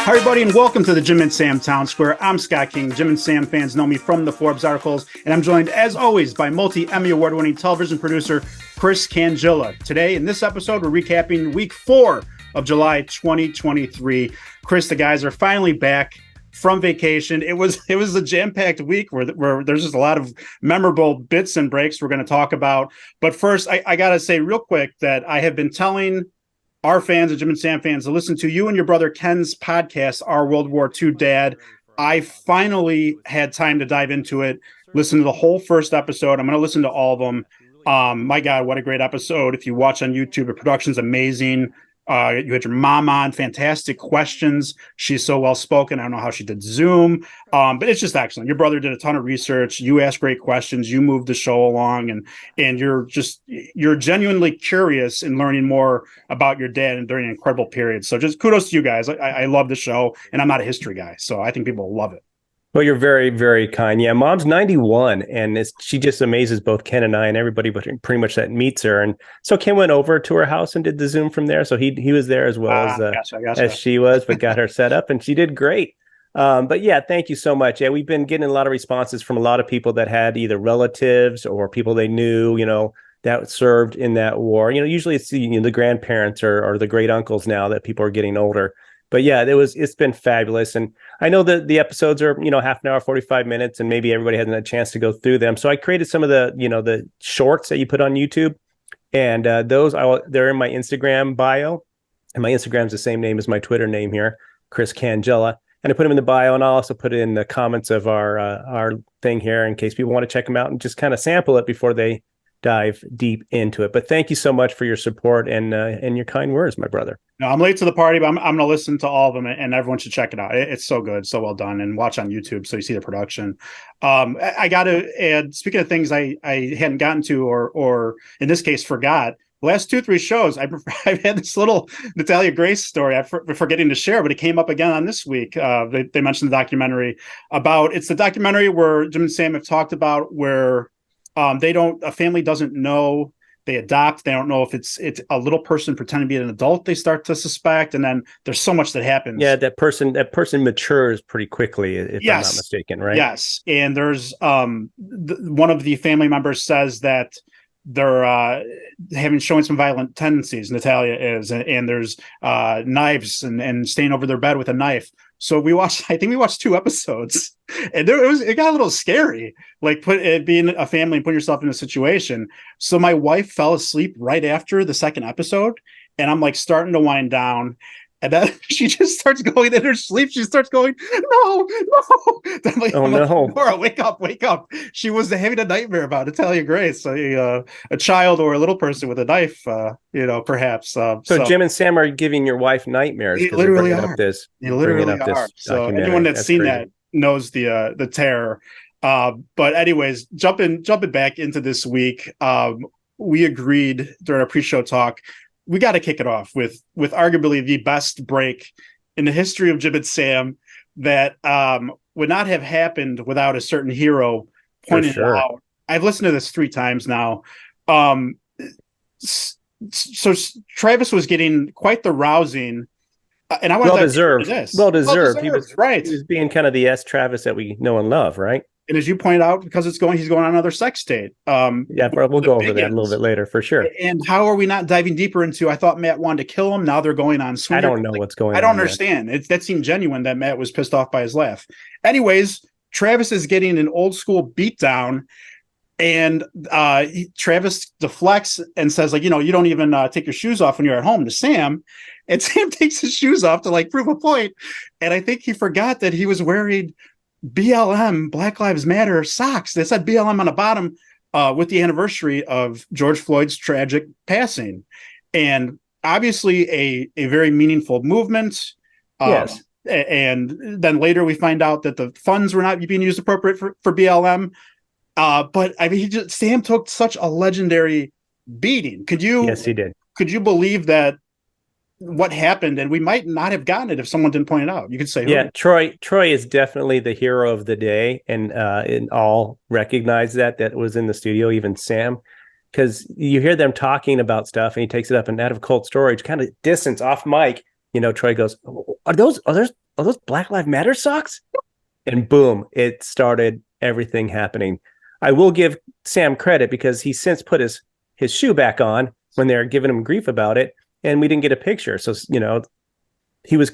Hi, everybody, and welcome to the Jim and Sam Town Square. I'm Scott King. Jim and Sam fans know me from the Forbes articles, and I'm joined, as always, by multi-Emmy award-winning television producer Chris Cangilla. Today, in this episode, we're recapping week 4 of July 2023. Chris, the guys are finally back from vacation. It was a jam-packed week where there's just a lot of memorable bits and breaks we're going to talk about. But first, I got to say real quick that I have been telling our fans, the Jim and Sam fans, to listen to you and your brother Ken's podcast, Our World War II Dad. I finally had time to dive into it, listen to the whole first episode. I'm going to listen to all of them. My God, what a great episode. If you watch on YouTube, the production's amazing. You had your mom on, fantastic questions. She's so well-spoken. I don't know how she did Zoom, but it's just excellent. Your brother did a ton of research. You asked great questions. You moved the show along, and you're genuinely curious in learning more about your dad and during an incredible period. So just kudos to you guys. I love the show, and I'm not a history guy, so I think people will love it. Well, you're very, very kind. Yeah, Mom's 91, and she just amazes both Ken and I and everybody pretty much that meets her. And so Ken went over to her house and did the Zoom from there. So he was there as well as she was, but got her set up, and she did great. But yeah, thank you so much. Yeah, we've been getting a lot of responses from a lot of people that had either relatives or people they knew, that served in that war. Usually it's the grandparents or the great uncles now that people are getting older. But yeah, it's been fabulous. And I know that the episodes are, half an hour, 45 minutes, and maybe everybody hasn't had a chance to go through them. So I created some of the shorts that you put on YouTube, and they're in my Instagram bio. And my Instagram's the same name as my Twitter name here, Chris Cangilla. And I put them in the bio, and I'll also put it in the comments of our thing here in case people want to check them out and just kind of sample it before they dive deep into it. But thank you so much for your support and your kind words, my brother. No, I'm late to the party, but I'm going to listen to all of them, and everyone should check it out. It's so good, so well done, and watch on YouTube so you see the production. I got to add, speaking of things I hadn't gotten to, or in this case forgot, the last 2-3 shows, I've had this little Natalia Grace story I'm forgetting to share, but it came up again on this week. They mentioned the documentary it's the documentary where Jim and Sam have talked about where a family doesn't know, they adopt, they don't know if it's a little person pretending to be an adult, they start to suspect, and then there's so much that happens. Yeah, that person matures pretty quickly, if I'm not mistaken, right? Yes, and there's one of the family members says that they're showing some violent tendencies, Natalia is, and there's knives and staying over their bed with a knife. So I think we watched 2 episodes, and it got a little scary, like being a family and putting yourself in a situation. So my wife fell asleep right after the second episode, and I'm like starting to wind down. And then she just starts going in her sleep. She starts going, no. I'm like, no. Laura, wake up. She was having a nightmare about Natalia Grace, a child or a little person with a knife, perhaps. So Jim and Sam are giving your wife nightmares. They literally are. They literally are. So anyone that's seen that knows the terror. But anyways, jumping back into this week, we agreed during our pre-show talk, we got to kick it off with arguably the best break in the history of Jim and Sam that would not have happened without a certain hero pointing it out. I've listened to this 3 times now. So Travis was getting quite the rousing, and I want well deserved. Well deserved. He was right. He was being kind of the Travis that we know and love, right? And as you point out, because he's going on another sex date. Yeah, we'll go over that a little bit later for sure. And how are we not diving deeper into? I thought Matt wanted to kill him. Now they're going on swinger. I don't know what's going on. I don't understand. That seemed genuine that Matt was pissed off by his laugh. Anyways, Travis is getting an old school beatdown, and Travis deflects and says, you don't even take your shoes off when you're at home to Sam. And Sam takes his shoes off to prove a point. And I think he forgot that he was wearing BLM, Black Lives Matter socks. They said BLM on the bottom with the anniversary of George Floyd's tragic passing. And obviously a very meaningful movement. Yes. And then later we find out that the funds were not being used appropriate for BLM. But I mean, Sam took such a legendary beating. Yes, he did. Could you believe that what happened? And we might not have gotten it if someone didn't point it out. You could say, yeah, Troy is definitely the hero of the day, and all recognize that was in the studio, even Sam, because you hear them talking about stuff, and he takes it up, and out of cold storage, kind of distance off mic, Troy goes, are are those Black Lives Matter socks? And boom, it started everything happening. I will give Sam credit because he since put his shoe back on when they were giving him grief about it, and we didn't get a picture. So, he was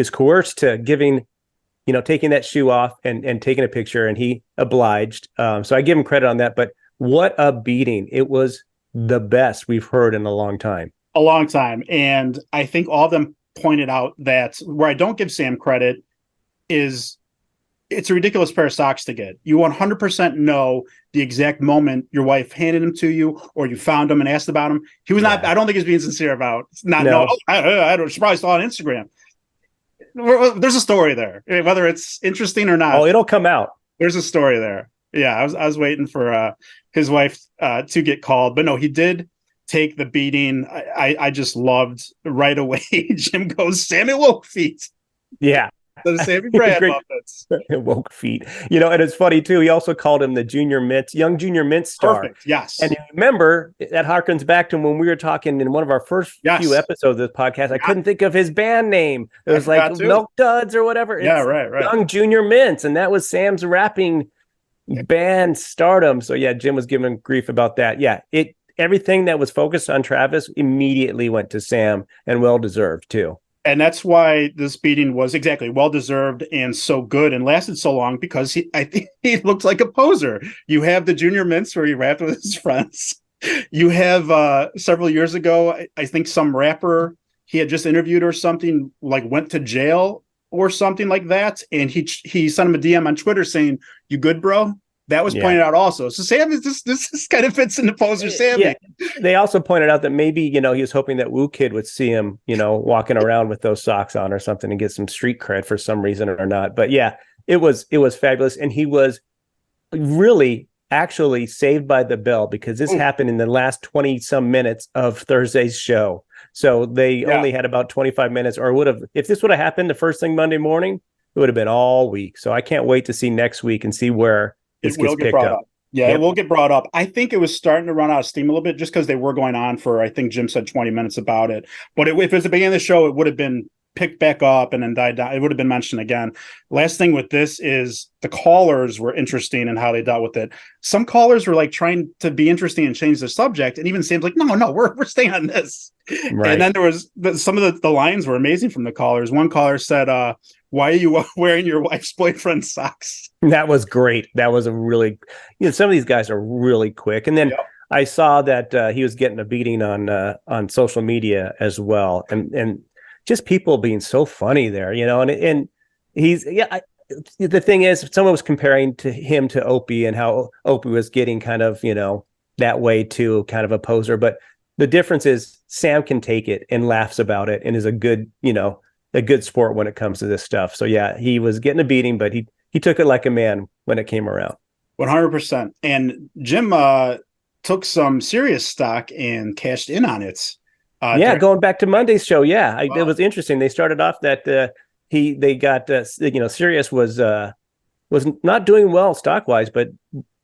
coerced to taking that shoe off and taking a picture, and he obliged. So I give him credit on that. But what a beating. It was the best we've heard in a long time. A long time. And I think all of them pointed out that where I don't give Sam credit is it's a ridiculous pair of socks to get. You 100% know the exact moment your wife handed them to you or you found them and asked about them. He was not, I don't think he's being sincere about not know. I don't, she probably saw on Instagram. There's a story there, whether it's interesting or not. Oh, it'll come out. There's a story there. Yeah, I was waiting for his wife to get called, but no, he did take the beating. I just loved right away. Jim goes, Sammy woke feet. Yeah. The Sammy Brad Muppets. Woke feet. And it's funny too. He also called him the young junior Mint star. Perfect. Yes. And remember, that harkens back to when we were talking in one of our first few episodes of this podcast. I couldn't think of his band name. It was like Milk Duds or whatever. Right. Young Junior Mints, and that was Sam's rapping band stardom. So yeah, Jim was giving grief about that. Yeah, everything that was focused on Travis immediately went to Sam, and well deserved too. And that's why this beating was exactly well-deserved and so good and lasted so long, because I think he looked like a poser. You have the Junior Mints where he rapped with his friends. You have several years ago, I think some rapper he had just interviewed or something, like went to jail or something like that. And he sent him a DM on Twitter saying, "You good, bro?" That was pointed out also. So Sam this kind of fits into poser Sam. Yeah. They also pointed out that maybe, he was hoping that Woo Kid would see him, walking around with those socks on or something and get some street cred for some reason or not. But yeah, it was fabulous. And he was really actually saved by the bell, because this happened in the last 20 some minutes of Thursday's show. So they only had about 25 minutes, or if this would have happened the first thing Monday morning, it would have been all week. So I can't wait to see next week and see where it will get brought up. Yeah, it will get brought up. I think it was starting to run out of steam a little bit just because they were going on for, I think Jim said 20 minutes about it. But if it was the beginning of the show, it would have been picked back up and then died down. It would have been mentioned again. Last thing with this is the callers were interesting in how they dealt with it. Some callers were like trying to be interesting and change the subject. And even Sam's like, no, we're staying on this. Right. And then there was some of the lines were amazing from the callers. One caller said, "Why are you wearing your wife's boyfriend's socks?" That was great. That was a really, some of these guys are really quick. And then I saw that he was getting a beating on social media as well. And just people being so funny there, and he's, the thing is, someone was comparing him to Opie and how Opie was getting kind of, that way too, kind of a poser. But the difference is Sam can take it and laughs about it and is a good sport when it comes to this stuff. So yeah, he was getting a beating, but he took it like a man when it came around. 100%. And Jim took some Sirius stock and cashed in on it. Going back to Monday's show. Yeah, it was interesting. They started off that they got Sirius was not doing well stock wise, but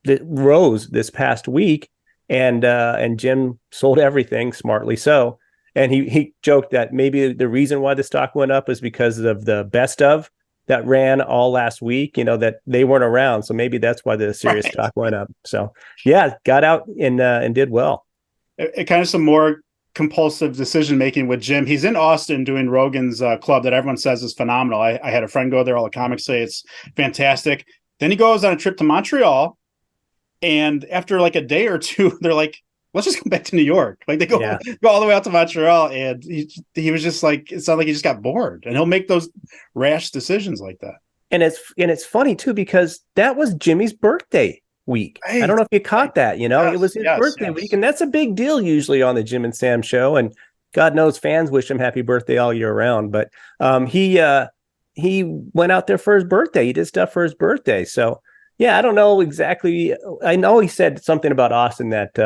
it rose this past week, and Jim sold everything, smartly so. And he joked that maybe the reason why the stock went up is because of the best of that ran all last week, that they weren't around. So maybe that's why the Sirius stock went up. So yeah, got out and did well. It kind of some more compulsive decision-making with Jim. He's in Austin doing Rogan's club that everyone says is phenomenal. I had a friend go there. All the comics say it's fantastic. Then he goes on a trip to Montreal. And after like a day or two, they're like, let's just come back to New York. Like they go all the way out to Montreal. And he was just like, it sounded like he just got bored, and he'll make those rash decisions like that. And it's funny too, because that was Jimmy's birthday week. Right. I don't know if you caught that, it was his birthday week. And that's a big deal usually on the Jim and Sam show. And God knows fans wish him happy birthday all year round. But he went out there for his birthday. He did stuff for his birthday. So yeah, I don't know exactly. I know he said something about Austin that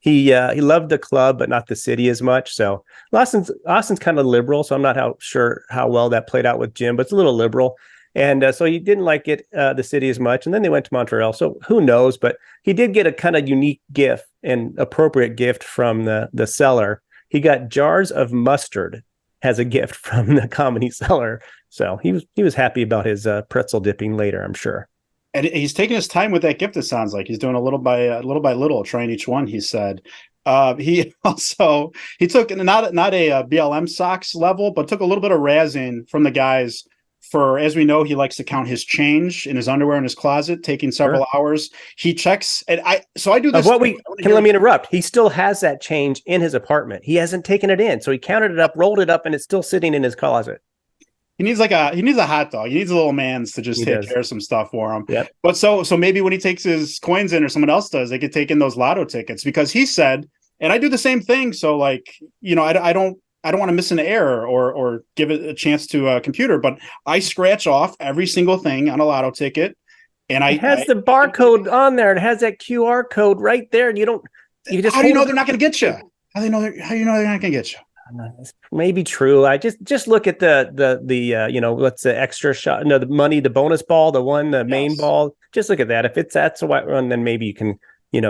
he loved the club, but not the city as much. So Austin's kind of liberal. So I'm not sure how well that played out with Jim, but it's a little liberal. And so he didn't like it, the city as much. And then they went to Montreal. So who knows? But he did get a kind of unique gift and appropriate gift from the seller. He got jars of mustard has a gift from the comedy seller. So he was happy about his pretzel dipping later, I'm sure. And he's taking his time with that gift. It sounds like he's doing a little by little, trying each one. He said. He took not a BLM socks level, but took a little bit of razzing from the guys for, as we know, he likes to count his change in his underwear in his closet, taking several hours. He checks, and I do this. Let me interrupt. He still has that change in his apartment. He hasn't taken it in, so he counted it up, rolled it up, and it's still sitting in his closet. He needs a hot dog. He needs a little man's to just take care of some stuff for him. Yep. But so maybe when he takes his coins in, or someone else does, they could take in those lotto tickets, because he said, and I do the same thing. So like, I don't want to miss an error or give it a chance to a computer, but I scratch off every single thing on a lotto ticket. And it has the barcode on there. It has that QR code right there. And how do you know they're not going to get you? How do you know they're not going to get you? It's maybe true. I just look at the what's the extra shot? No, the bonus ball, the main ball. Just look at that. If that's a white run, then maybe you can,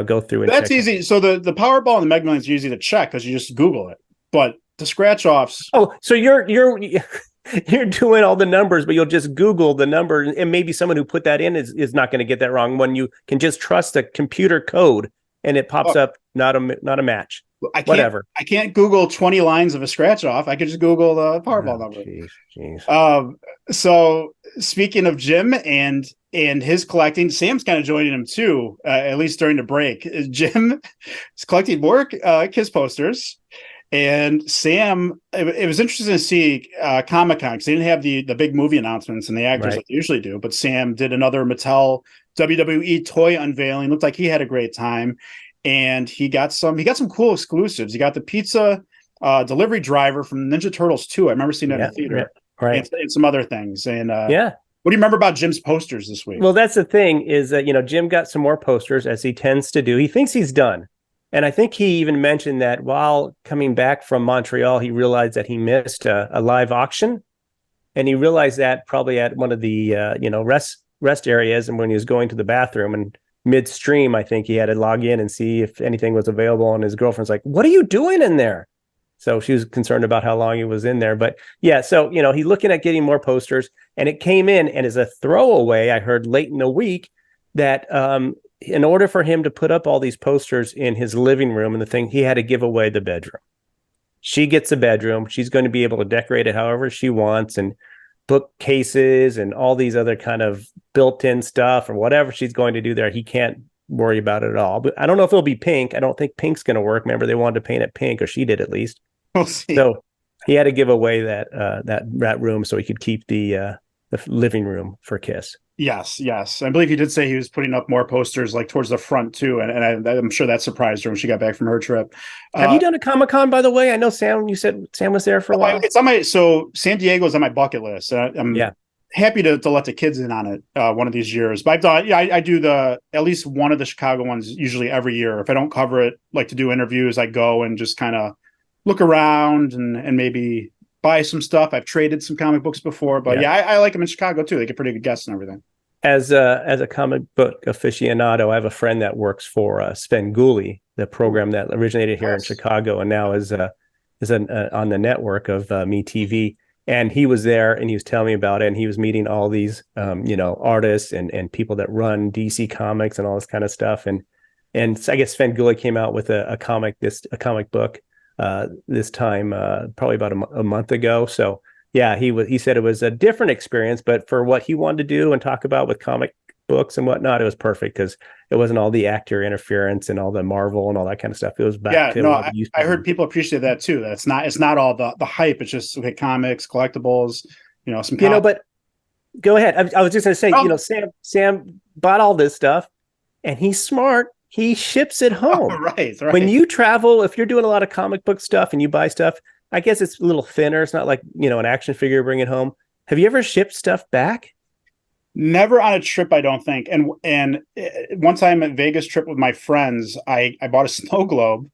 go through and that's easy. So the Powerball and the Mega Millions are easy to check because you just Google it. But the scratch offs. Oh, so you're doing all the numbers, but you'll just Google the number, and maybe someone who put that in is not going to get that wrong when you can just trust the computer code and it pops up not a match. Whatever. I can't Google 20 lines of a scratch off. I could just Google the Powerball number. Geez. So speaking of Jim and his collecting, Sam's kind of joining him too, at least during the break. Jim is collecting more Kiss posters, and Sam, it was interesting to see Comic-Con, because they didn't have the big movie announcements and the actors like they usually do, but Sam did another Mattel WWII toy unveiling. Looked like he had a great time. And he got some cool exclusives. He got the pizza delivery driver from Ninja Turtles 2. I remember seeing that in the theater. Right. And some other things. And what do you remember about Jim's posters this week? Well, that's the thing is that, Jim got some more posters, as he tends to do. He thinks he's done. And I think he even mentioned that while coming back from Montreal, he realized that he missed a live auction. And he realized that probably at one of the, rest areas, and when he was going to the bathroom, and midstream, I think he had to log in and see if anything was available. And his girlfriend's like, "What are you doing in there?" So she was concerned about how long he was in there. But yeah, so, he's looking at getting more posters, and it came in. And as a throwaway, I heard late in the week that in order for him to put up all these posters in his living room and the thing, he had to give away the bedroom. She gets a bedroom. She's going to be able to decorate it however she wants, and bookcases and all these other kind of built-in stuff or whatever she's going to do there. He can't worry about it at all. But I don't know if it'll be pink. I don't think pink's going to work. Remember, they wanted to paint it pink, or she did at least. We'll see. So he had to give away that room so he could keep the living room for Kiss. Yes. I believe he did say he was putting up more posters like towards the front too, and I'm sure that surprised her when she got back from her trip. Have you done a Comic-Con, by the way? I know Sam. You said Sam was there for a while. It's on San Diego's on my bucket list. I'm happy to let the kids in on it one of these years. But I've done, I do at least one of the Chicago ones usually every year. If I don't cover it, like to do interviews, I go and just kind of look around and maybe buy some stuff. I've traded some comic books before, but I like them in Chicago too. They get pretty good guests and everything. As a comic book aficionado, I have a friend that works for Svengoolie, the program that originated here in Chicago and now is on the network of MeTV. And he was there, and he was telling me about it. And he was meeting all these, artists and people that run DC Comics and all this kind of stuff. And I guess Svengoolie came out with a comic book this time, probably about a month ago. So yeah, he said it was a different experience, but for what he wanted to do and talk about with comic books and whatnot, it was perfect because it wasn't all the actor interference and all the Marvel and all that kind of stuff. It was back to what we used to. I heard people appreciate that too. That it's not all the hype. It's just comics, collectibles, some. But go ahead. I was just going to say, Sam bought all this stuff, and he's smart. He ships it home. Right. When you travel, if you're doing a lot of comic book stuff and you buy stuff, I guess it's a little thinner. It's not like, an action figure, bring it home. Have you ever shipped stuff back? Never on a trip, I don't think. And one time at Vegas trip with my friends, I bought a snow globe,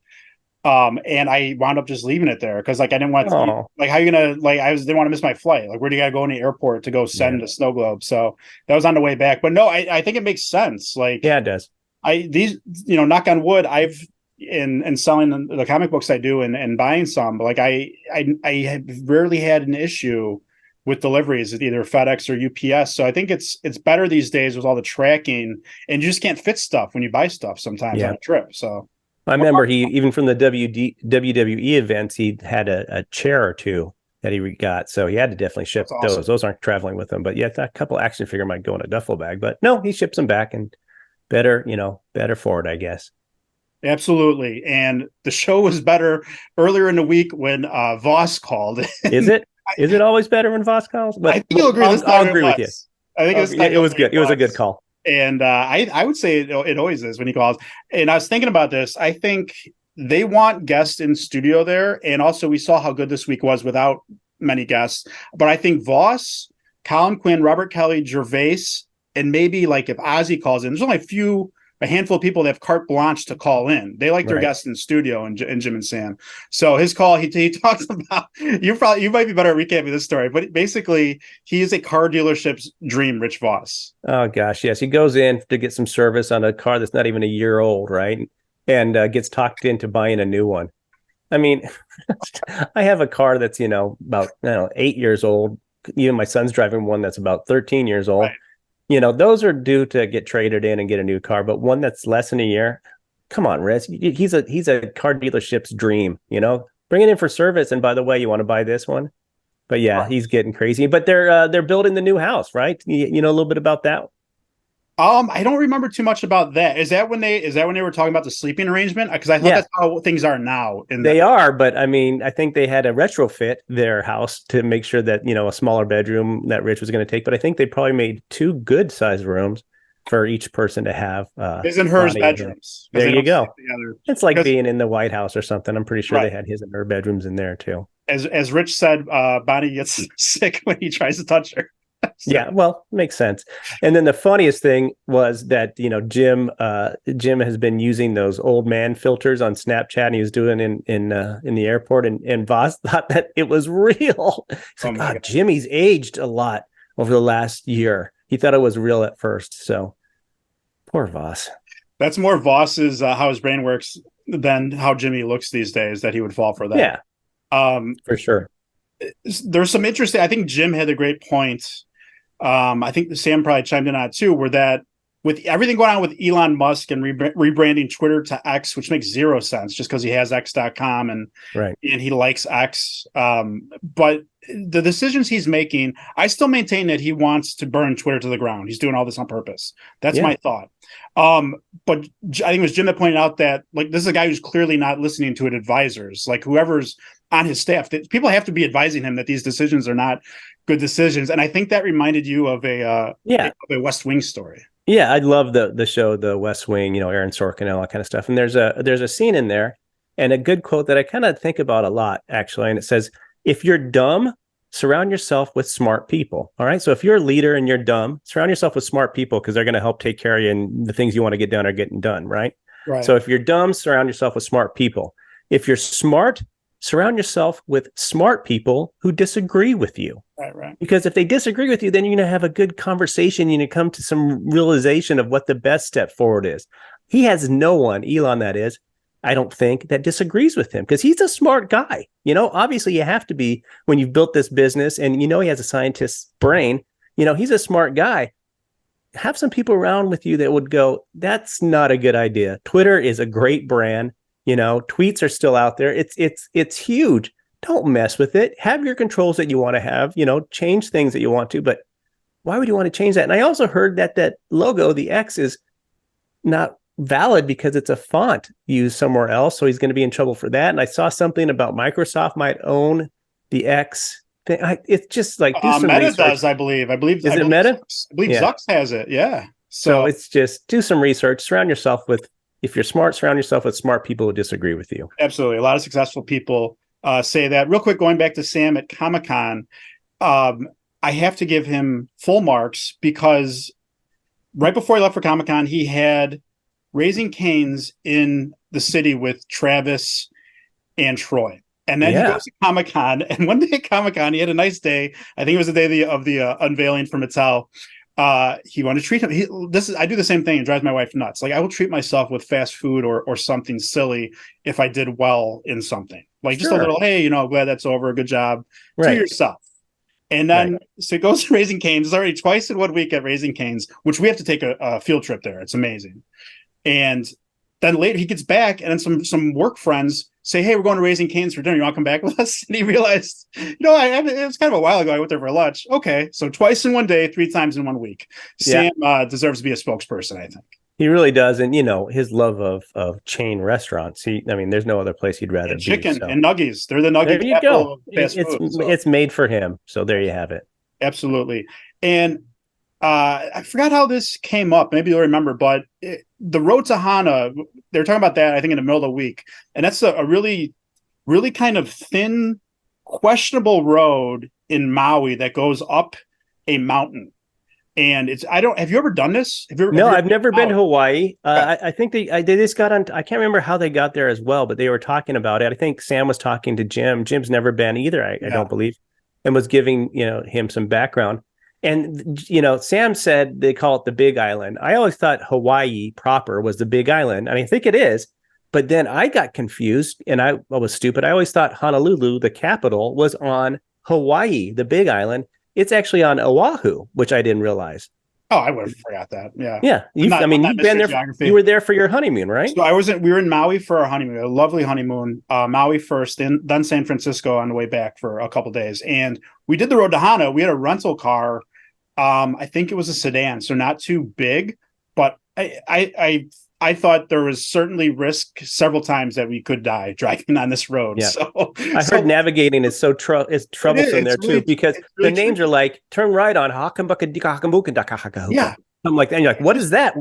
and I wound up just leaving it there because I didn't want to. Like, how you gonna didn't want to miss my flight. Like, where do you gotta go in the airport to go send a snow globe? So that was on the way back. But no, I think it makes sense. Like, yeah, it does. Knock on wood, in selling the comic books I do and buying some. Like I have rarely had an issue with deliveries at either FedEx or UPS. So I think it's better these days with all the tracking, and you just can't fit stuff when you buy stuff sometimes on a trip. So I remember he, even from the WWE events, he had a chair or two that he got. So he had to definitely ship awesome. those. Those aren't traveling with him. But yeah, a couple action figure might go in a duffel bag. But no, he ships them back, and better for it, I guess. Absolutely. And the show was better earlier in the week when Voss called. Is it? Is it always better when Voss calls? But I think you'll agree. I'll agree with you. I think it was good. It was a good call. And I would say it always is when he calls. And I was thinking about this. I think they want guests in studio there. And also we saw how good this week was without many guests. But I think Voss, Colin Quinn, Robert Kelly, Gervais, and maybe like if Ozzy calls in, there's only a handful of people that have carte blanche to call in. They like their guests in studio and Jim and Sam. So his call, he talks about, you might be better at recapping this story, but basically he is a car dealership's dream, Rich Voss. Oh gosh, yes. He goes in to get some service on a car that's not even a year old, right? And gets talked into buying a new one. I mean, I have a car that's, about 8 years old. Even my son's driving one that's about 13 years old. Right. Those are due to get traded in and get a new car, but one that's less than a year, come on, Riz. He's a car dealership's dream, bring it in for service. And by the way, you want to buy this one? But yeah, right. He's getting crazy, but they're building the new house, right? You know a little bit about that? I don't remember too much about that. Is that when they were talking about the sleeping arrangement? Because I thought that's how things are now. They are, but I mean, I think they had to retrofit their house to make sure that a smaller bedroom that Rich was going to take. But I think they probably made 2 good sized rooms for each person to have. His and hers bedrooms. There you go. It's like being in the White House or something. I'm pretty sure they had his and her bedrooms in there too. As Rich said, Bonnie gets sick when he tries to touch her. So. Yeah, well, makes sense. And then the funniest thing was that Jim has been using those old man filters on Snapchat, and he was doing in the airport, and Voss thought that it was real. He's like, God, Jimmy's aged a lot over the last year. He thought it was real at first. So poor Voss. That's more Voss's how his brain works than how Jimmy looks these days. That he would fall for that. Yeah, for sure. There's some interesting. I think Jim had a great point. I think Sam probably chimed in on it too, where that with everything going on with Elon Musk and rebranding Twitter to X, which makes zero sense just because he has X.com and he likes X. But the decisions he's making, I still maintain that he wants to burn Twitter to the ground. He's doing all this on purpose. That's my thought. But I think it was Jim that pointed out that like this is a guy who's clearly not listening to advisors, like whoever's on his staff. That people have to be advising him that these decisions are not good decisions. And I think that reminded you of a West Wing story. Yeah, I love the show, The West Wing, Aaron Sorkin and all that kind of stuff. And there's a scene in there and a good quote that I kind of think about a lot, actually. And it says, if you're dumb, surround yourself with smart people. All right. So if you're a leader and you're dumb, surround yourself with smart people because they're going to help take care of you and the things you want to get done are getting done. Right. So if you're dumb, surround yourself with smart people. If you're smart, surround yourself with smart people who disagree with you. Right. Because if they disagree with you, then you're going to have a good conversation. You're going to come to some realization of what the best step forward is. He has no one, Elon that is, I don't think, that disagrees with him because he's a smart guy. Obviously you have to be when you've built this business and he has a scientist's brain. He's a smart guy. Have some people around with you that would go, that's not a good idea. Twitter is a great brand. Tweets are still out there. It's huge. Don't mess with it. Have your controls that you want to have, change things that you want to, but why would you want to change that? And I also heard that logo, the X, is not valid because it's a font used somewhere else. So he's going to be in trouble for that. And I saw something about Microsoft might own the X thing. It's just like, do some Meta research. Does, I believe. Is it Meta? I believe Zuck has it. Yeah. So it's just do some research, surround yourself with, if you're smart, surround yourself with smart people who disagree with you. Absolutely. A lot of successful people say that. Real quick, going back to Sam at Comic-Con, I have to give him full marks because right before he left for Comic-Con, he had Raising Cane's in the city with Travis and Troy. And then he goes to Comic-Con. And one day at Comic-Con, he had a nice day. I think it was the day of the unveiling for Mattel. He wanted to treat him. I do the same thing. It drives my wife nuts. Like I will treat myself with fast food or something silly if I did well in something. Like just a little, hey, glad that's over. Good job. Treat yourself. And then so it goes to Raising Cane's. It's already twice in 1 week at Raising Cane's, which we have to take a field trip there. It's amazing. And then later he gets back, and then some work friends say, hey, we're going to Raising Cane's for dinner. You want to come back with us? And he realized, it was kind of a while ago. I went there for lunch. Okay. So twice in 1 day, 3 times in 1 week. Sam deserves to be a spokesperson, I think. He really does. And, his love of chain restaurants. There's no other place he'd rather be. Chicken and nuggies. They're the nugget. There you go. It's made for him. So there you have it. Absolutely. And I forgot how this came up. Maybe you'll remember, but the road to Hana, they were talking about that, I think, in the middle of the week. And that's a really, really kind of thin, questionable road in Maui that goes up a mountain. And have you ever done this? I've never been to Hawaii. I think they just got on. I can't remember how they got there as well, but they were talking about it. I think Sam was talking to Jim. Jim's never been either, I don't believe, and was giving, him some background. And, Sam said they call it the Big Island. I always thought Hawaii proper was the Big Island. I think it is. But then I got confused and I was stupid. I always thought Honolulu, the capital, was on Hawaii, the Big Island. It's actually on Oahu, which I didn't realize. Oh, I would have forgot that. Yeah. Yeah. You've been there. You were there for your honeymoon, right? So we were in Maui for our honeymoon, a lovely honeymoon. Maui first, then San Francisco on the way back for a couple of days. And we did the road to Hana. We had a rental car. I think it was a sedan, so not too big, but I thought there was certainly risk several times that we could die driving on this road. Yeah. So I heard navigating is so troublesome there too, because the names are like turn right on Hakambuka. Yeah. I'm like, and you're like, what is that?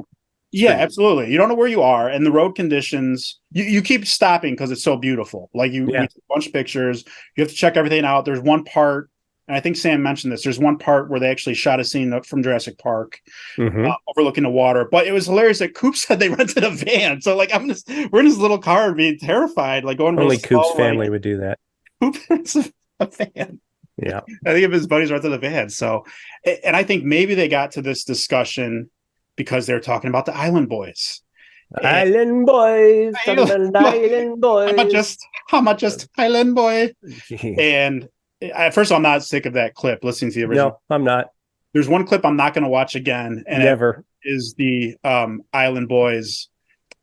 Yeah, absolutely. You don't know where you are, and the road conditions. You keep stopping because it's so beautiful. Like you take a bunch of pictures. You have to check everything out. There's one part. And I think Sam mentioned this. There's one part where they actually shot a scene from Jurassic Park, overlooking the water. But it was hilarious that Coop said they rented a van. So we're in this little car being terrified, like going. Only Coop's family would do that. Coop rents a van. Yeah, I think if his buddies rented a van. So, and I think maybe they got to this discussion because they're talking about the Island Boys. Island Boys, Island Boys. How much just Island Boy? And. First of all, I'm not sick of that clip. Listening to the original, no, I'm not. There's one clip I'm not going to watch again, and never is the Island Boys,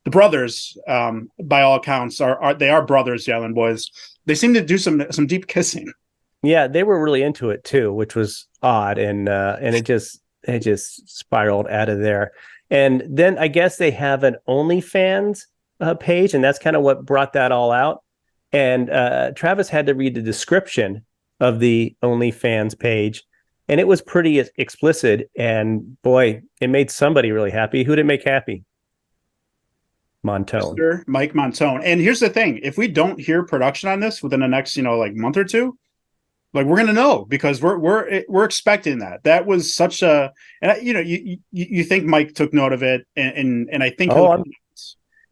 the brothers. By all accounts, they are brothers. The Island Boys. They seem to do some deep kissing. Yeah, they were really into it too, which was odd, and it just spiraled out of there. And then I guess they have an OnlyFans page, and that's kind of what brought that all out. And Travis had to read the description of the OnlyFans page, and it was pretty explicit. And boy, it made somebody really happy. Who did it make happy? Montone. Mr. Mike Montone. And here's the thing: if we don't hear production on this within the next, month or two, we're gonna know, because we're expecting that. That was such a, and you think Mike took note of it, and I think.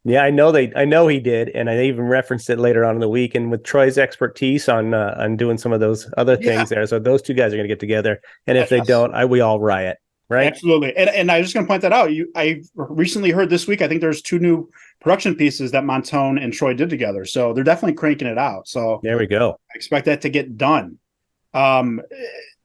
Yeah, I know he did, and I even referenced it later on in the week. And with Troy's expertise on doing some of those other things there, so those two guys are going to get together. And if they don't, we all riot, right? Absolutely. And I was just going to point that out. I recently heard this week, I think there's 2 new production pieces that Montone and Troy did together, so they're definitely cranking it out. So there we go. I expect that to get done.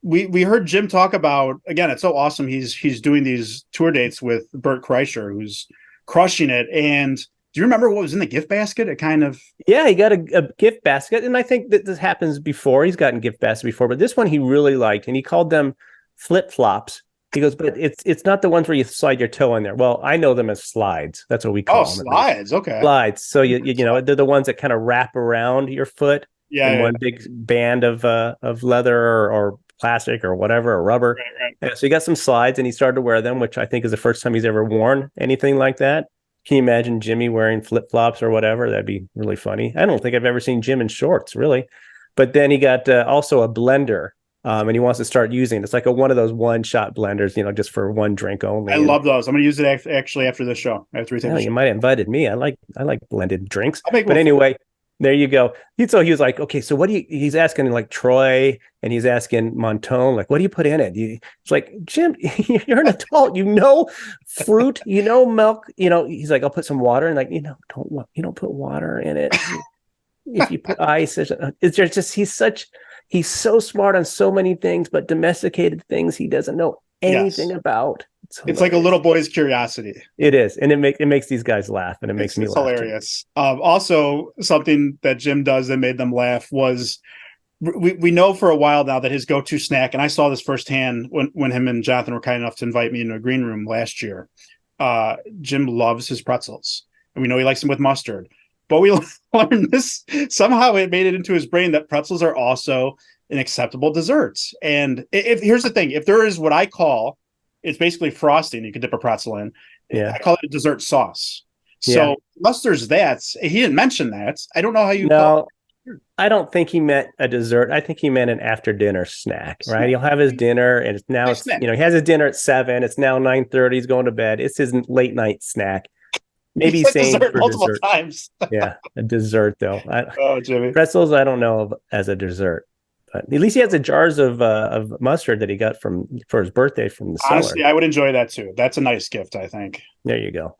We heard Jim talk about, again, it's so awesome. He's doing these tour dates with Bert Kreischer, who's crushing it. And do you remember what was in the gift basket? It kind of... Yeah, he got a gift basket. And I think that this happens before. He's gotten gift baskets before, but this one he really liked. And he called them flip-flops. He goes, but it's not the ones where you slide your toe in there. Well, I know them as slides. That's what we call them. Slides. Okay. Slides. So, they're the ones that kind of wrap around your foot in one big band of leather or plastic or whatever, or rubber. Right. Yeah, so he got some slides, and he started to wear them, which I think is the first time he's ever worn anything like that. Can you imagine Jimmy wearing flip-flops or whatever? That'd be really funny. I don't think I've ever seen Jim in shorts, really. But then he got also a blender, and he wants to start using it. It's like one of those one-shot blenders, just for one drink only. I love those. I'm going to use it actually after the show. After we take the show. You might have invited me. I like blended drinks. But anyway, There you go. So he was like, okay, so what do you, he's asking like Troy and he's asking Montone, like, what do you put in it? It's like, Jim, you're an adult, fruit, milk, he's like, I'll put some water and like, don't put water in it. If you put ice, it's just, he's so smart on so many things, but domesticated things he doesn't know anything about. It's like a little boy's curiosity. It is, and it makes these guys laugh, and it makes me laugh. Hilarious. Also, something that Jim does that made them laugh was we know for a while now that his go-to snack, and I saw this firsthand when him and Jonathan were kind enough to invite me into a green room last year. Jim loves his pretzels, and we know he likes them with mustard. But we learned this somehow it made it into his brain that pretzels are also an acceptable dessert. And if here's the thing, if there is what I call, it's basically frosting you could dip a pretzel in. Yeah. I call it a dessert sauce. So unless there's that, he didn't mention that. I don't know how you call it. I don't think he meant a dessert. I think he meant an after dinner snack, right? He'll have his dinner and he has his dinner at 7. It's now 9:30. He's going to bed. It's his late night snack. Maybe he's saying dessert multiple times. Yeah, a dessert though. Jimmy. Pretzels, I don't know of as a dessert. But at least he has the jars of mustard that he got for his birthday from the cellar. Honestly, I would enjoy that too. That's a nice gift, I think. There you go.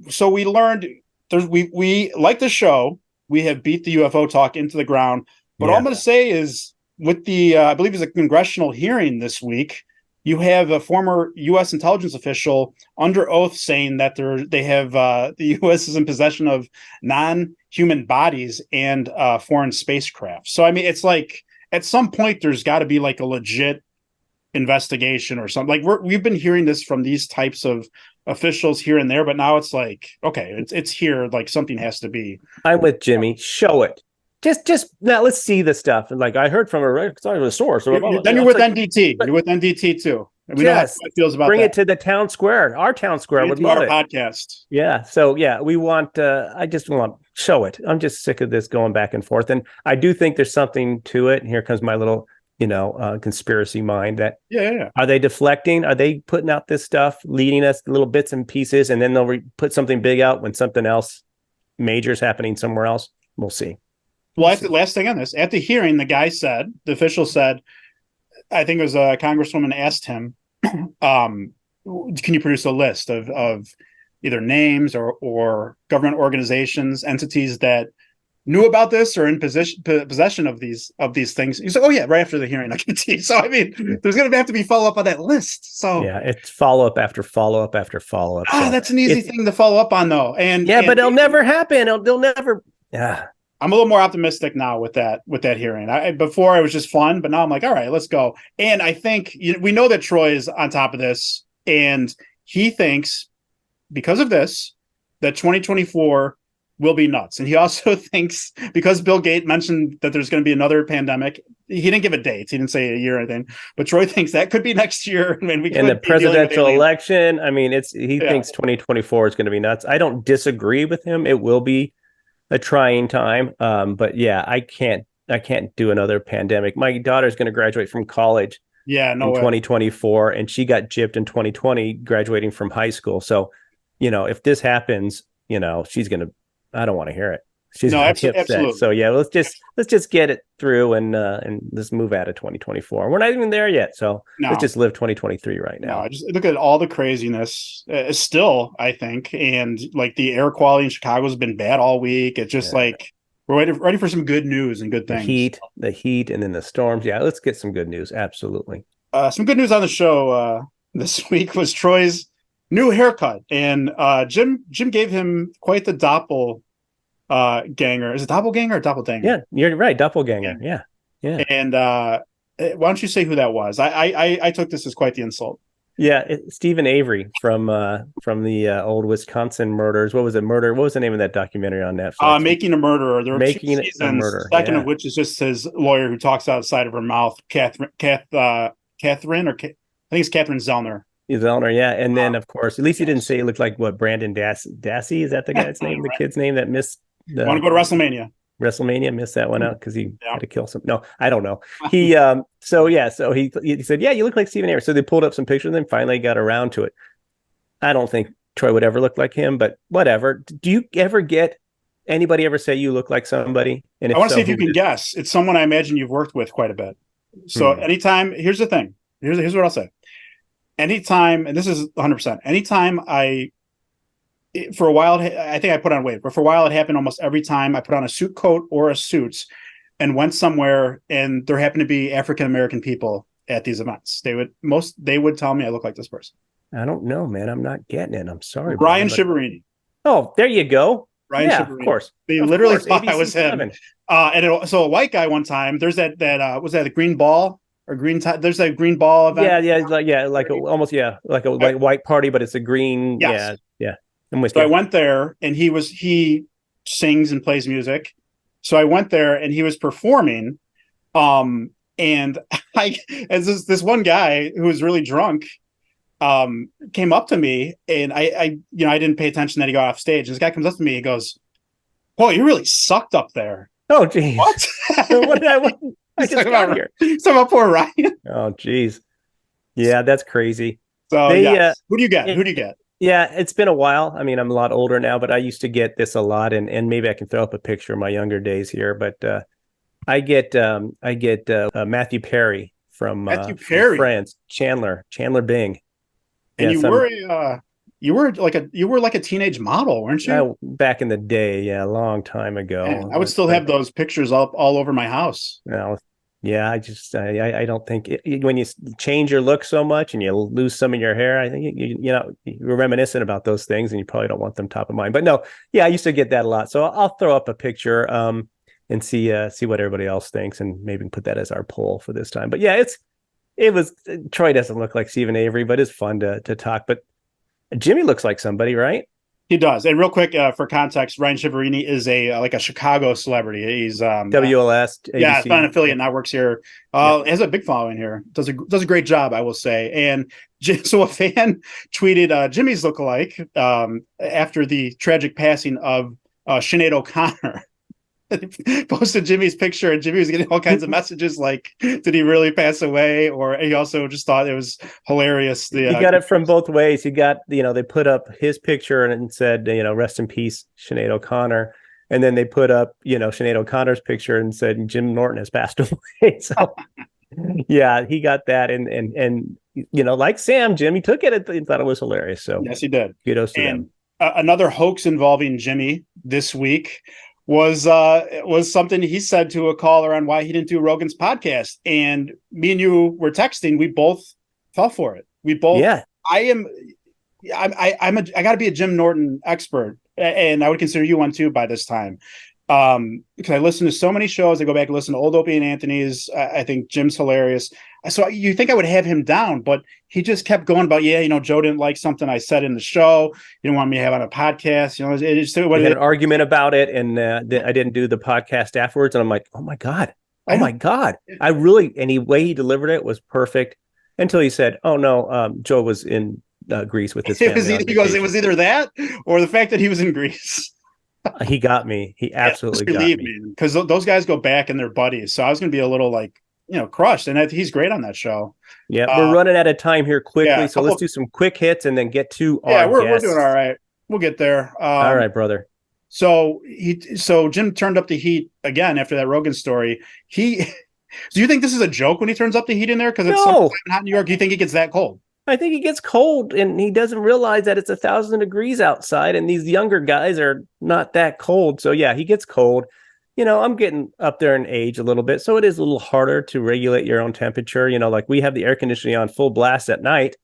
So we learned we like the show. We have beat the UFO talk into the ground. But all I'm going to say is with the I believe it's a congressional hearing this week. You have a former U.S. intelligence official under oath saying that they have the U.S. is in possession of non-human bodies and foreign spacecraft. So, I mean, it's like at some point there's got to be like a legit investigation or something. Like we've been hearing this from these types of officials here and there, but now it's like, okay, it's here. Like something has to be. I'm with Jimmy. Show it. Just now, let's see the stuff. And like I heard from a source. Then you're with NDT. You're with NDT too. And we know how it feels about bring it to the town square. Our town square would love it. Podcast. Yeah. So we want. I just want show it. I'm just sick of this going back and forth, and I do think there's something to it. And here comes my little, conspiracy mind. That Are they deflecting? Are they putting out this stuff, leading us little bits and pieces, and then they'll put something big out when something else major is happening somewhere else? We'll see. Well, last thing on this, at the hearing, the official said, I think it was a congresswoman asked him, can you produce a list of either names or government organizations, entities that knew about this or in possession of these things? He's like, oh yeah, right after the hearing, I can see. So, I mean, there's going to have to be follow up on that list. So yeah, it's follow up after follow up after follow up. So that's an easy thing to follow up on though. But it'll never happen. They'll never. Yeah. I'm a little more optimistic now with that hearing. Before it was just fun, but now I'm like, all right, let's go. And I think we know that Troy is on top of this, and he thinks because of this that 2024 will be nuts. And he also thinks because Bill Gates mentioned that there's going to be another pandemic. He didn't give a date. He didn't say a year or anything. But Troy thinks that could be next year. I mean, in the presidential election. I mean, he thinks 2024 is going to be nuts. I don't disagree with him. It will be a trying time. But yeah, I can't do another pandemic. My daughter's going to graduate from college in 2024, and she got gypped in 2020 graduating from high school. So, if this happens, she's going to, I don't want to hear it. She's upset. Absolutely. So yeah, let's just get it through and let's move out of 2024. We're not even there yet. So let's just live 2023 right now. No, just look at all the craziness still, I think. And like the air quality in Chicago has been bad all week. It's just like we're ready for some good news and good things. The heat and then the storms. Yeah, let's get some good news. Absolutely. Some good news on the show this week was Troy's new haircut. And Jim gave him quite the ganger. Is it doppelganger or doppelganger? Yeah, you're right. Doppelganger. Yeah. And why don't you say who that was? I took this as quite the insult. Yeah, Stephen Avery from the old Wisconsin murders. What was the name of that documentary on Netflix? Making a Murderer. There were Making 2 seasons, a Murderer. Second of which is just his lawyer who talks outside of her mouth, Catherine, I think it's Catherine Zellner. Zellner, yeah. And then, of course, at least he didn't say it looked like Brandon Dassey. Is that the guy's name? The kid's name that missed want to go to WrestleMania? Missed that one out because he had to kill some. No, I don't know. He so he said, yeah, you look like Stephen Avery. So they pulled up some pictures and then finally got around to it. I don't think Troy would ever look like him, but whatever. Do you ever get anybody ever say you look like somebody? And I if want to so, see if you can guess. It's someone I imagine you've worked with quite a bit. So anytime, here's the thing. Here's what I'll say. Anytime, and this is 100%. Anytime for a while, I think I put on weight, but for a while it happened almost every time I put on a suit coat or a suits and went somewhere, and there happened to be African American people at these events. They would tell me I look like this person. I don't know, man. I'm not getting it. I'm sorry, Ryan brother, Shiverini. Oh, there you go. Ryan yeah, Shiverini. Of course. They of literally course. thought ABC I was him. 7. So a white guy one time. There's that was that a green ball or green tie? There's that green ball event. Like a white party, but it's a green. Yes. Yeah. I'm with so you. I went there, and he sings and plays music. So I went there, and he was performing. And as this one guy who was really drunk, came up to me, and I didn't pay attention that he got off stage. This guy comes up to me, he goes, "Boy, you really sucked up there." Oh, geez. What? I just got here. Talking about poor Ryan. Oh, geez. Yeah, that's crazy. So who do you get? Who do you get? Yeah, it's been a while. I mean, I'm a lot older now, but I used to get this a lot, and maybe I can throw up a picture of my younger days here. But I get Matthew Perry from Friends, Chandler Bing. And you were like a teenage model, weren't you? Back in the day, a long time ago. Man, I would still have those pictures up all over my house. Yeah, I don't think when you change your look so much and you lose some of your hair, I think you're reminiscent about those things, and you probably don't want them top of mind. But no, I used to get that a lot. So I'll throw up a picture and see what everybody else thinks, and maybe put that as our poll for this time. But yeah, Troy doesn't look like Stephen Avery, but it's fun to talk. But Jimmy looks like somebody, right? He does. And real quick, for context, Ryan Shiverini is a Chicago celebrity. He's WLS. ABC. Yeah, it's an affiliate, now works here. Has a big following here. Does a great job, I will say. And so a fan tweeted Jimmy's lookalike after the tragic passing of Sinead O'Connor. Posted Jimmy's picture, and Jimmy was getting all kinds of messages like, did he really pass away? Or he also just thought it was hilarious. He got it from both ways. He got, they put up his picture and said, rest in peace, Sinead O'Connor. And then they put up, Sinead O'Connor's picture and said, Jim Norton has passed away. So yeah, he got that. And like Sam, Jimmy took it and thought it was hilarious. So yes, he did. Kudos to them. Another hoax involving Jimmy this week was something he said to a caller on why he didn't do Rogan's podcast. And me and you were texting. We both fell for it. We both. Yeah. I got to be a Jim Norton expert, and I would consider you one too by this time, because I listen to so many shows. I go back and listen to old Opie and Anthony's. I think Jim's hilarious. So you think I would have him down, but he just kept going about, Joe didn't like something I said in the show. You didn't want me to have on a podcast. We had an argument about it, and I didn't do the podcast afterwards. And I'm like, oh my God. I really, any way he delivered it was perfect until he said, oh no, Joe was in Greece with his family. He goes, it was either that or the fact that he was in Greece. He got me. He absolutely got me. Because those guys go back and they're buddies. So I was going to be a little crushed. And he's great on that show. Yeah, we're running out of time here quickly. So let's do some quick hits and then get to our we're doing all right. We'll get there. All right, brother. So Jim turned up the heat again after that Rogan story. Do you think this is a joke when he turns up the heat in there? Because it's hot in New York. Do you think he gets that cold? I think he gets cold, and he doesn't realize that it's 1,000 degrees outside, and these younger guys are not that cold. So yeah, he gets cold. I'm getting up there in age a little bit, so it is a little harder to regulate your own temperature. Like we have the air conditioning on full blast at night.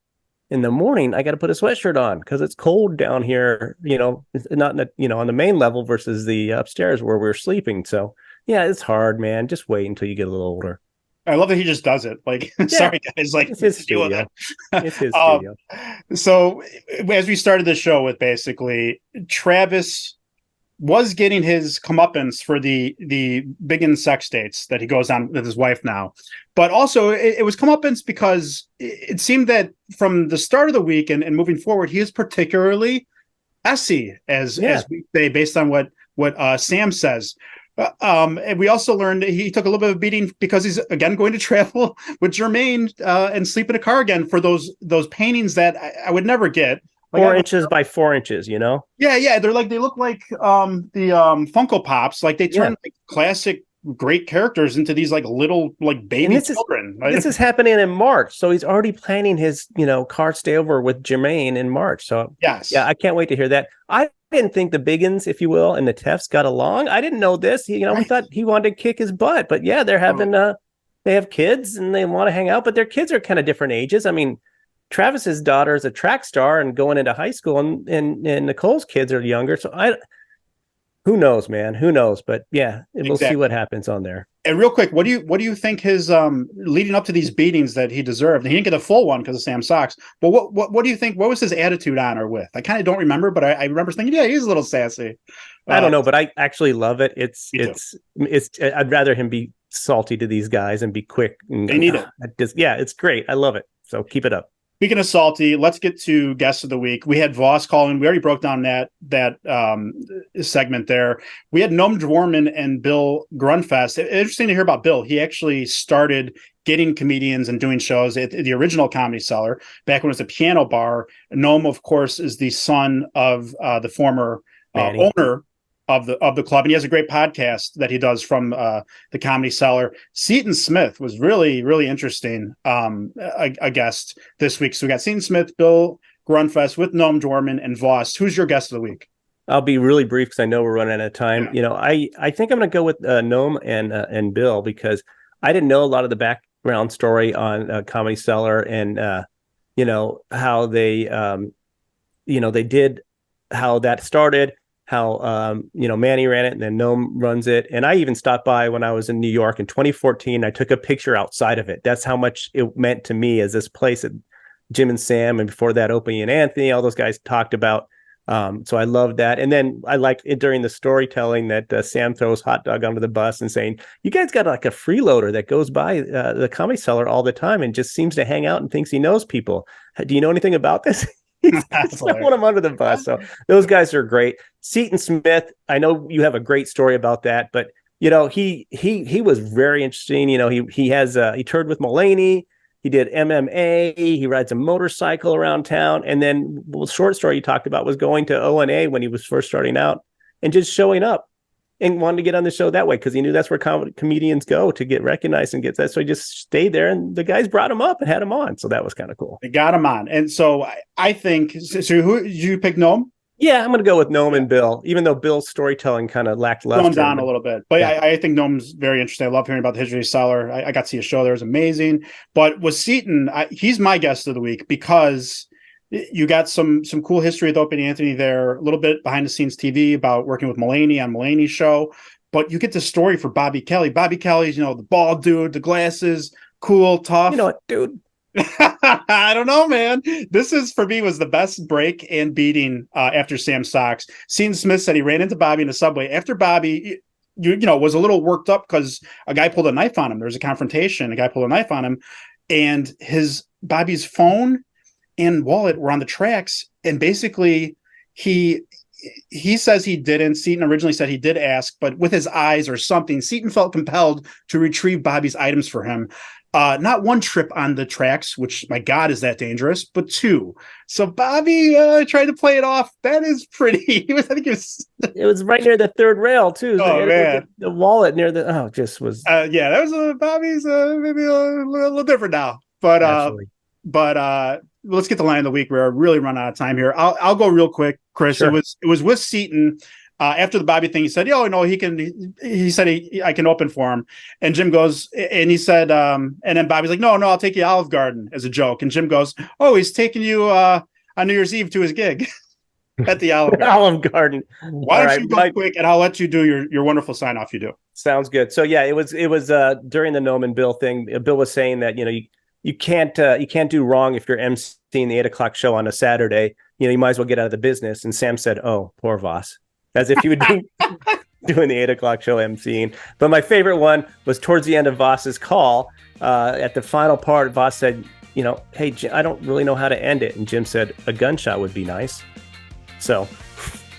In the morning, I got to put a sweatshirt on because it's cold down here. It's not on the main level versus the upstairs where we're sleeping. So yeah, it's hard, man. Just wait until you get a little older. I love that he just does it. Like, sorry guys, like it's his studio. It's his studio. So as we started the show with, basically, Travis was getting his comeuppance for the big in sex dates that he goes on with his wife now. But also it was comeuppance because it seemed that from the start of the week and moving forward, he is particularly essy, as we say, based on what Sam says. And we also learned that he took a little bit of a beating because he's again going to travel with Jermaine and sleep in a car again for those paintings that I would never get Like 4 inches by 4 inches, you know? Yeah. They look like the Funko Pops. Like they turn like classic great characters into these like little like baby children. This is happening in March, so he's already planning his car stay over with Jermaine in March. So yes, yeah, I can't wait to hear that. I didn't think the Biggins, if you will, and the Tefts got along. I didn't know this. We thought he wanted to kick his butt, but yeah, they're having they have kids and they want to hang out, but their kids are kind of different ages. I mean, Travis's daughter is a track star and going into high school, and Nicole's kids are younger. So who knows, man? Who knows? But yeah, we'll see what happens on there. And real quick, what do you think his leading up to these beatings that he deserved? He didn't get a full one because of Sam Sox. But what do you think? What was his attitude on or with? I kind of don't remember, but I remember thinking, yeah, he's a little sassy. I don't know, but I actually love it. It's I'd rather him be salty to these guys and be quick. They need it. It's great. I love it. So keep it up. Speaking of salty, let's get to guests of the week. We had Voss calling. We already broke down that segment there. We had Noam Dworman and Bill Grunfest. Interesting to hear about Bill. He actually started getting comedians and doing shows at the original Comedy Cellar back when it was a piano bar. Noam, of course, is the son of the former owner of the club, and he has a great podcast that he does from the Comedy Cellar. Seton Smith was really, really interesting, a guest this week. So we got Seton Smith, Bill Grunfest with Noam Dworman and Voss. Who's your guest of the week? I'll be really brief because I know we're running out of time. Yeah. I think I'm going to go with Noam and Bill because I didn't know a lot of the background story on Comedy Cellar and how they they did, how that started. How Manny ran it and then Noam runs it. And I even stopped by when I was in New York in 2014. I took a picture outside of it. That's how much it meant to me as this place that Jim and Sam, and before that Opie and Anthony, all those guys talked about. So I loved that. And then I liked it during the storytelling that Sam throws hot dog onto the bus and saying, you guys got like a freeloader that goes by the Comedy Cellar all the time and just seems to hang out and thinks he knows people. Do you know anything about this? Someone I'm under the bus. So those guys are great. Seton Smith, I know you have a great story about that, but he was very interesting. He toured with Mulaney. He did MMA. He rides a motorcycle around town. And then the short story you talked about was going to O&A when he was first starting out and just showing up and wanted to get on the show that way because he knew that's where comedians go to get recognized and get that. So he just stayed there, and the guys brought him up and had him on. So that was kind of cool. They got him on. And so I think, so who did you pick? Noam? Yeah, I'm going to go with Noam and Bill, even though Bill's storytelling kind of lackluster. Going down a little bit. But yeah. I think Noam's very interesting. I love hearing about the history of Cellar. I got to see a show there. It was amazing. But with Seton, he's my guest of the week because you got some cool history with Opie and Anthony there, a little bit behind the scenes TV about working with Mulaney on Mulaney's show. But you get the story for Bobby Kelly. Bobby Kelly's, the bald dude, the glasses, cool, tough. You know what, dude? I don't know, man. This for me was the best break and beating after Sam Sox. Seton Smith said he ran into Bobby in the subway after Bobby, was a little worked up because a guy pulled a knife on him. There was a confrontation. A guy pulled a knife on him, and Bobby's phone and wallet were on the tracks. And basically, he says he didn't. Seton originally said he did ask, but with his eyes or something, Seton felt compelled to retrieve Bobby's items for him. Not one trip on the tracks, which, my God, is that dangerous, but two. So Bobby tried to play it off. That is pretty. It was right near the third rail, too. So oh, man. The wallet near just was. Yeah, that was Bobby's maybe a little different now. But let's get the line of the week. We're really running out of time here. I'll go real quick, Chris. Sure. It was with Seton. After the Bobby thing, he said, "Oh no, he can." He said, "I can open for him." And Jim goes, and he said, and then Bobby's like, "No, I'll take you Olive Garden as a joke." And Jim goes, "Oh, he's taking you on New Year's Eve to his gig at the Olive Garden." Olive Garden. Why don't you go quick, and I'll let you do your wonderful sign off. You do. Sounds good. So yeah, it was during the Noam and Bill thing. Bill was saying that you can't do wrong if you're emceeing the 8:00 show on a Saturday. You might as well get out of the business. And Sam said, "Oh, poor Voss." As if you would be doing the 8:00 show emceeing. But my favorite one was towards the end of Voss's call. At the final part, Voss said, "Hey, Jim, I don't really know how to end it." And Jim said, "A gunshot would be nice." So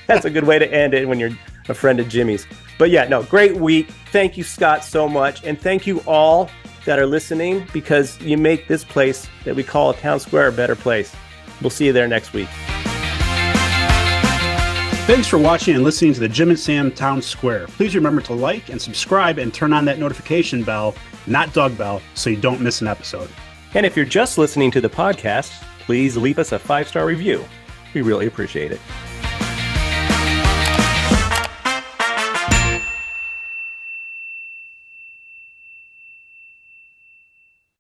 that's a good way to end it when you're a friend of Jimmy's. But yeah, no, great week. Thank you, Scott, so much. And thank you all that are listening because you make this place that we call a town square a better place. We'll see you there next week. Thanks for watching and listening to the Jim and Sam Town Square. Please remember to like and subscribe and turn on that notification bell, not dog bell, so you don't miss an episode. And if you're just listening to the podcast, please leave us a 5-star review. We really appreciate it.